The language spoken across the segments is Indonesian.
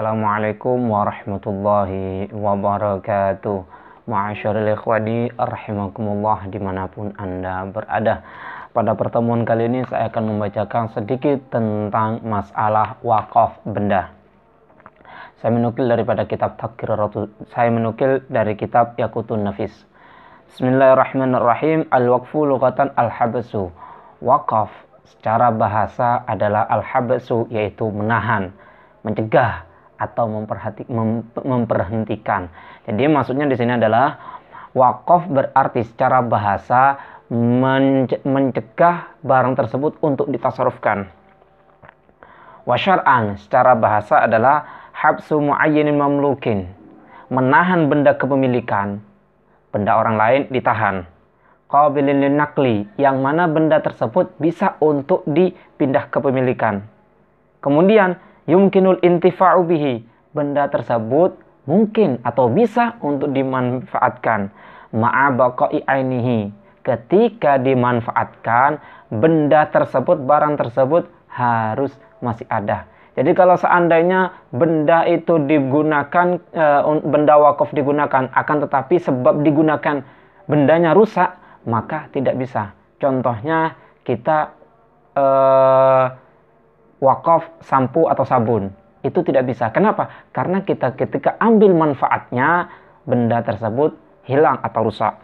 Assalamualaikum warahmatullahi wabarakatuh. Ma'asyaril ikhwani rahimakumullah dimanapun Anda berada. Pada pertemuan kali ini saya akan membacakan sedikit tentang masalah wakaf benda. Saya menukil dari kitab Yaqutun Nafis. Bismillahirrahmanirrahim. Al-waqfu lughatan al-habsu. Wakaf secara bahasa adalah al-habsu, yaitu menahan, mencegah atau memperhentikan. Jadi maksudnya di sini adalah wakaf berarti secara bahasa mencegah barang tersebut untuk ditasarrufkan. Wa syar'an secara bahasa adalah habsu mu'ayyinin mamlukin, menahan benda kepemilikan, benda orang lain ditahan. Qabilin linaqli, yang mana benda tersebut bisa untuk dipindah kepemilikan. Kemudian yumkinul intifa'u bihi, benda tersebut mungkin atau bisa untuk dimanfaatkan. Ma'a baqa'i ainihi, ketika dimanfaatkan benda tersebut, barang tersebut harus masih ada. Jadi kalau seandainya benda itu digunakan, benda wakaf digunakan, akan tetapi sebab digunakan bendanya rusak, maka tidak bisa. Contohnya kita wakaf sampo atau sabun, itu tidak bisa. Kenapa? Karena kita ketika ambil manfaatnya, benda tersebut hilang atau rusak.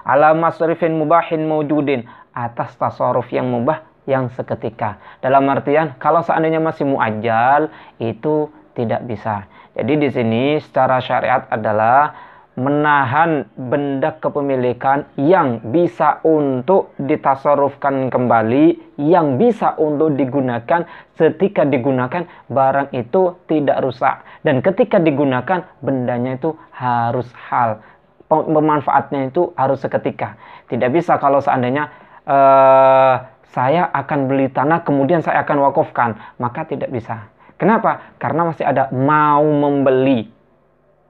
Ala masrifin mubahin mawjudin, atas tasarruf yang mubah yang seketika. Dalam artian kalau seandainya masih muajjal, itu tidak bisa. Jadi di sini secara syariat adalah menahan benda kepemilikan yang bisa untuk ditasarrufkan kembali, yang bisa untuk digunakan. Ketika digunakan barang itu tidak rusak, dan ketika digunakan bendanya itu harus hal, pemanfaatnya itu harus seketika. Tidak bisa kalau seandainya saya akan beli tanah kemudian saya akan wakafkan, maka tidak bisa. Kenapa? Karena masih ada mau membeli.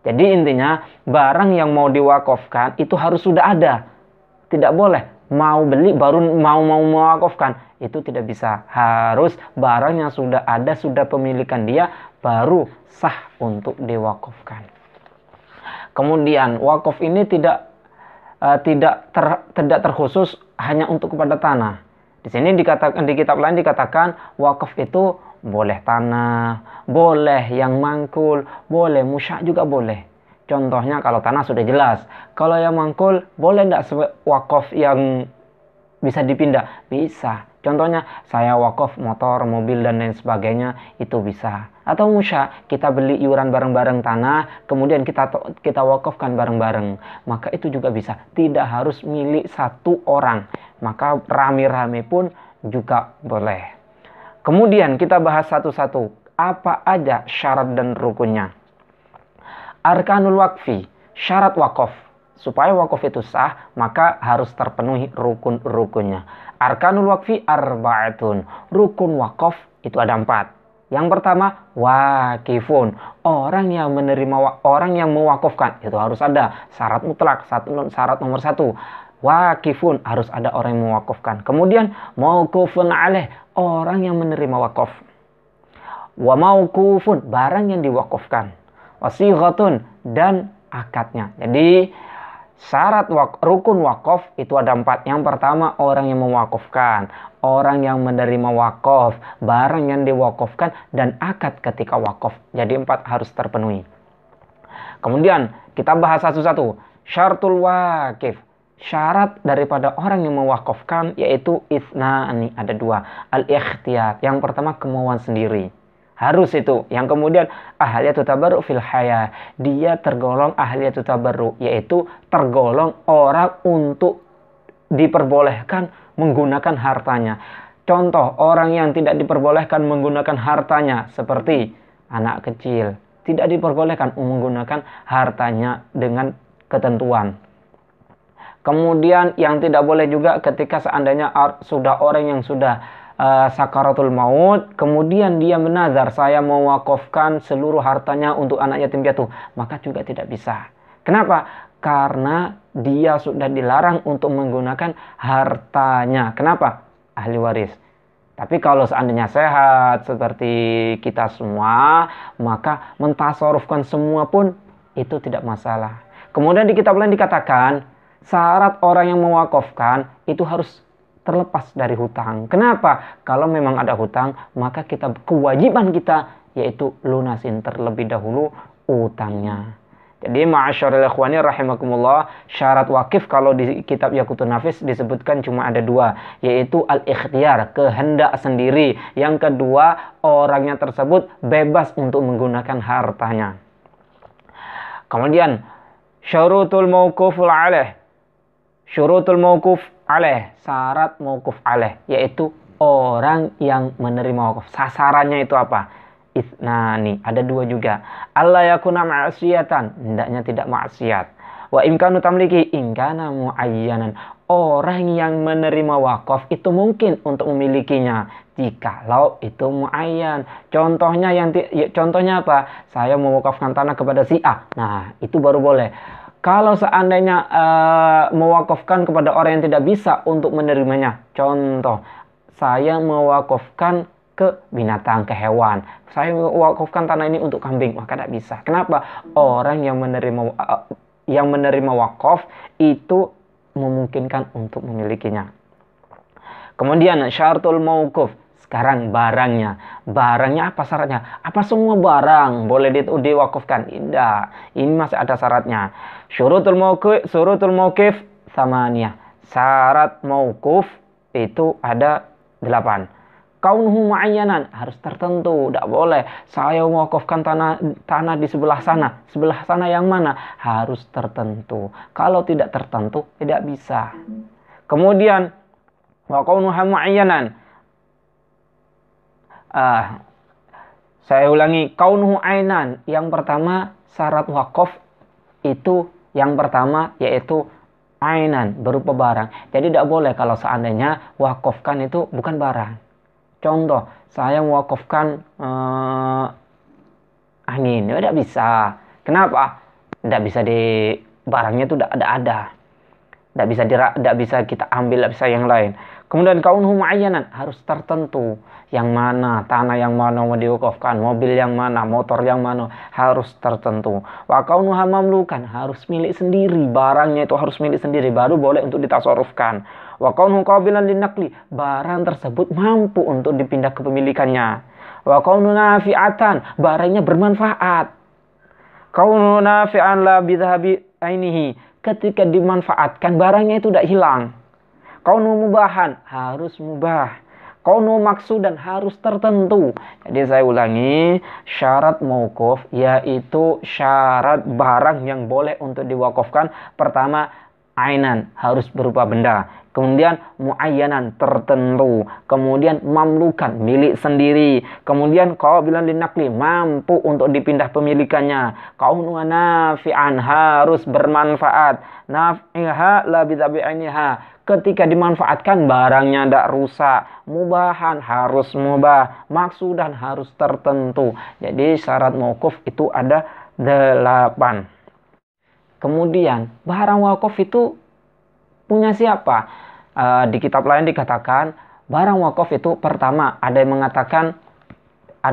Jadi intinya barang yang mau diwakafkan itu harus sudah ada. Tidak boleh mau beli baru mau mewakafkan. Itu tidak bisa. Harus barang yang sudah ada, sudah pemilikan dia, baru sah untuk diwakafkan. Kemudian wakaf ini tidak terkhusus hanya untuk kepada tanah. Di sini dikatakan, di kitab lain dikatakan wakaf itu boleh tanah, boleh yang mangkul, boleh musya juga boleh. Contohnya kalau tanah sudah jelas. Kalau yang mangkul, boleh tidak wakaf yang bisa dipindah? Bisa. Contohnya saya wakaf motor, mobil dan lain sebagainya, itu bisa. Atau musya, kita beli iuran bareng-bareng tanah, kemudian kita wakafkan bareng-bareng. Maka itu juga bisa. Tidak harus milik satu orang. Maka rame-rame pun juga boleh. Kemudian kita bahas satu-satu. Apa aja syarat dan rukunnya? Arkanul wakfi, syarat wakaf. Supaya wakaf itu sah, maka harus terpenuhi rukun-rukunnya. Arkanul wakfi arba'atun. Rukun wakaf itu ada 4. Yang pertama, wakifun. Orang yang mewakafkan itu harus ada. Syarat mutlak, syarat nomor 1. Wakifun, harus ada orang yang mewakafkan. Kemudian mauqufun alaih, orang yang menerima wakaf. Wa mauqufun, barang yang diwakafkan. Wasighatun, dan akadnya. Jadi syarat rukun wakaf itu ada 4. Yang pertama, orang yang mewakafkan, orang yang menerima wakaf, barang yang diwakafkan, dan akad ketika wakaf. Jadi 4 harus terpenuhi. Kemudian kita bahas satu-satu. Syartul wakif, syarat daripada orang yang mewakafkan yaitu itsnani, ada 2. Al-ikhtiyar, yang pertama kemauan sendiri, harus itu. Yang kemudian ahliyatu tabarru fil haya, dia tergolong ahliyatu tabarru, yaitu tergolong orang untuk diperbolehkan menggunakan hartanya. Contoh orang yang tidak diperbolehkan menggunakan hartanya seperti anak kecil, tidak diperbolehkan menggunakan hartanya dengan ketentuan. Kemudian yang tidak boleh juga ketika seandainya sudah orang yang sudah sakaratul maut, kemudian dia menazar saya mau wakafkan seluruh hartanya untuk anak yatim piatu, maka juga tidak bisa. Kenapa? Karena dia sudah dilarang untuk menggunakan hartanya. Kenapa? Ahli waris. Tapi kalau seandainya sehat seperti kita semua, maka mentasarufkan semua pun itu tidak masalah. Kemudian di kitab lain dikatakan, syarat orang yang mewakafkan itu harus terlepas dari hutang. Kenapa? Kalau memang ada hutang, maka kewajiban kita yaitu lunasin terlebih dahulu utangnya. Jadi ma'asyaril ikhwani rahimakumullah, syarat wakif kalau di kitab Yaqutun Nafis disebutkan cuma ada dua, yaitu al-ikhtiyar, kehendak sendiri. Yang kedua, orangnya tersebut bebas untuk menggunakan hartanya. Kemudian syurutul mauquful alaih. Syurutul mauquf alaih, syarat mauquf alaih, yaitu orang yang menerima wakaf. Sasarannya itu apa? Itnani, ada dua juga. Allah yakuna ma'asiyatan, hendaknya tidak maksiat. Wa imkanu tamliki, ingkana muayyanan. Orang yang menerima wakaf itu mungkin untuk memilikinya jikalau itu muayyan. Contohnya apa? Saya mewakafkan tanah kepada si A. Nah, itu baru boleh. Kalau seandainya mewakafkan kepada orang yang tidak bisa untuk menerimanya. Contoh, saya mewakafkan ke binatang, ke hewan. Saya mewakafkan tanah ini untuk kambing, maka tidak bisa. Kenapa? Orang yang menerima wakaf itu memungkinkan untuk memilikinya. Kemudian syaratul mauquf. Sekarang barangnya. Barangnya apa syaratnya? Apa semua barang boleh diwakafkan? Tidak. Ini masih ada syaratnya. Syurutul mauqif samaniyah. Syarat mauquf itu ada 8. Kaunuhu muayyanan, harus tertentu, tidak boleh saya mewakafkan tanah di sebelah sana yang mana, harus tertentu. Kalau tidak tertentu tidak bisa. Kemudian wa kaunuha muayyanan, saya ulangi, kaunuhu ainan. Yang pertama syarat wakaf itu yang pertama yaitu ainan, berupa barang. Jadi tidak boleh kalau seandainya wakafkan itu bukan barang. Contoh, saya mewakafkan angin, ya tidak bisa. Kenapa? Tidak bisa barangnya itu tidak ada. Tidak bisa kita ambil, tidak bisa yang lain. Kemudian kaunuhu muayyanan, harus tertentu. Yang mana, tanah yang mana mau diwakafkan, mobil yang mana, motor yang mana, harus tertentu. Wa kaunuha mamlukan, harus milik sendiri. Barangnya itu harus milik sendiri, baru boleh untuk ditasarufkan. Wa kaunuhu qabilan linaqli, barang tersebut mampu untuk dipindah kepemilikannya. Wa kaunu nafi'atan, barangnya bermanfaat. Kaunu nafi'an la bidhabi ainihi, ketika dimanfaatkan barangnya itu tidak hilang. Kaunu mubahan, harus mubah. Kaunu maksudan, harus tertentu. Jadi saya ulangi, syarat mauquf yaitu syarat barang yang boleh untuk diwakafkan. Pertama, ainan, harus berupa benda. Kemudian muayyanan, tertentu. Kemudian mamlukan, milik sendiri. Kemudian qabilan linaqli, mampu untuk dipindah pemilikannya. Kaunu nafi'an, harus bermanfaat. Naf'iha la bidhabi'aniha, ketika dimanfaatkan barangnya tidak rusak. Mubahan, harus mubah. Maksudan, harus tertentu. Jadi syarat mauquf itu ada 8. Kemudian barang wakaf itu punya siapa? Di kitab lain dikatakan barang wakaf itu pertama ada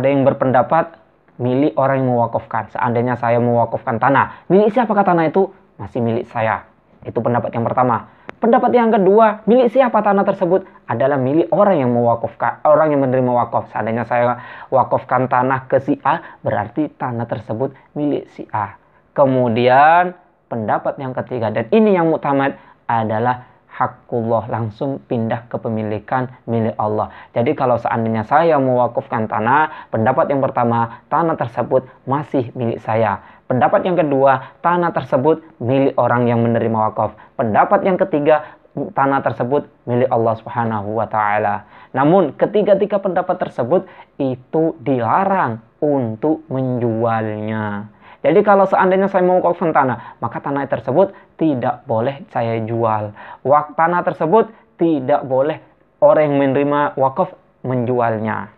yang berpendapat milik orang yang mewakafkan. Seandainya saya mewakafkan tanah, milik siapakah tanah itu? Masih milik saya. Itu pendapat yang pertama. Pendapat yang kedua, milik siapa tanah tersebut? Adalah milik orang yang mewakafkan, orang yang menerima wakaf. Seandainya saya wakafkan tanah ke si A, berarti tanah tersebut milik si A. Kemudian pendapat yang ketiga, dan ini yang mutamad, adalah hakullah, langsung pindah kepemilikan milik Allah. Jadi kalau seandainya saya mewakafkan tanah, pendapat yang pertama, tanah tersebut masih milik saya. Pendapat yang kedua, tanah tersebut milik orang yang menerima wakaf. Pendapat yang ketiga, tanah tersebut milik Allah Subhanahu wa taala. Namun ketiga-tiga pendapat tersebut itu dilarang untuk menjualnya. Jadi kalau seandainya saya mau mewakafkan tanah, maka tanah tersebut tidak boleh saya jual. Tanah tersebut tidak boleh orang yang menerima wakaf menjualnya.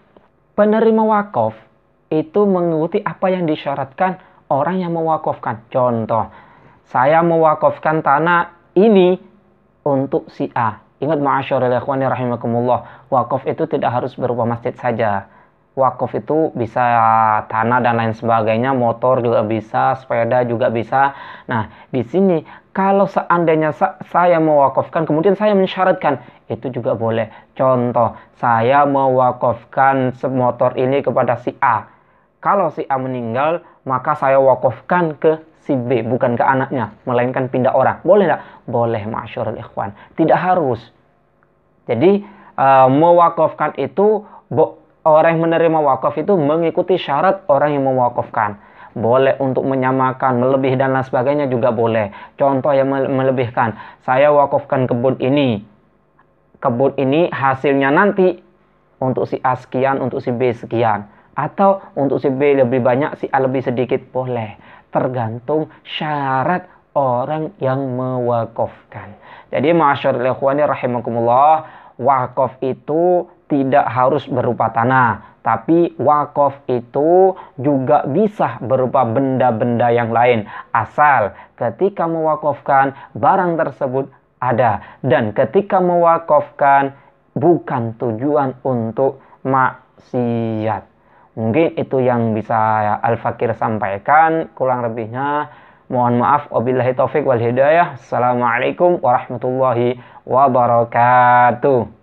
Penerima wakaf itu mengikuti apa yang disyaratkan orang yang mewakafkan. Contoh, saya mewakafkan tanah ini untuk si A. Ingat ma'asyiral ikhwani rahimakumullah, wakaf itu tidak harus berupa masjid saja. Wakaf itu bisa tanah dan lain sebagainya, motor juga bisa, sepeda juga bisa. Nah, di sini kalau seandainya saya mewakafkan, kemudian saya mensyaratkan, itu juga boleh. Contoh, saya mewakafkan motor ini kepada si A. Kalau si A meninggal, maka saya wakafkan ke si B, bukan ke anaknya, melainkan pindah orang. Boleh nggak? Boleh, ma'asyiral ikhwan. Tidak harus. Jadi, mewakafkan itu, orang yang menerima wakaf itu mengikuti syarat orang yang mewakafkan. Boleh untuk menyamakan, melebih dan lain sebagainya juga boleh. Contoh yang melebihkan, saya wakafkan kebun ini. Kebun ini hasilnya nanti untuk si A sekian, untuk si B sekian. Atau untuk si B lebih banyak, si A lebih sedikit, boleh. Tergantung syarat orang yang mewakafkan. Jadi ma'asyiral ikhwani rahimakumullah, wakaf itu tidak harus berupa tanah, tapi wakaf itu juga bisa berupa benda-benda yang lain, asal ketika mewakafkan barang tersebut ada, dan ketika mewakafkan bukan tujuan untuk maksiat. Mungkin itu yang bisa Al-Fakir sampaikan, kurang lebihnya mohon maaf. Wabillahi taufik wal hidayah. Assalamualaikum warahmatullahi wabarakatuh.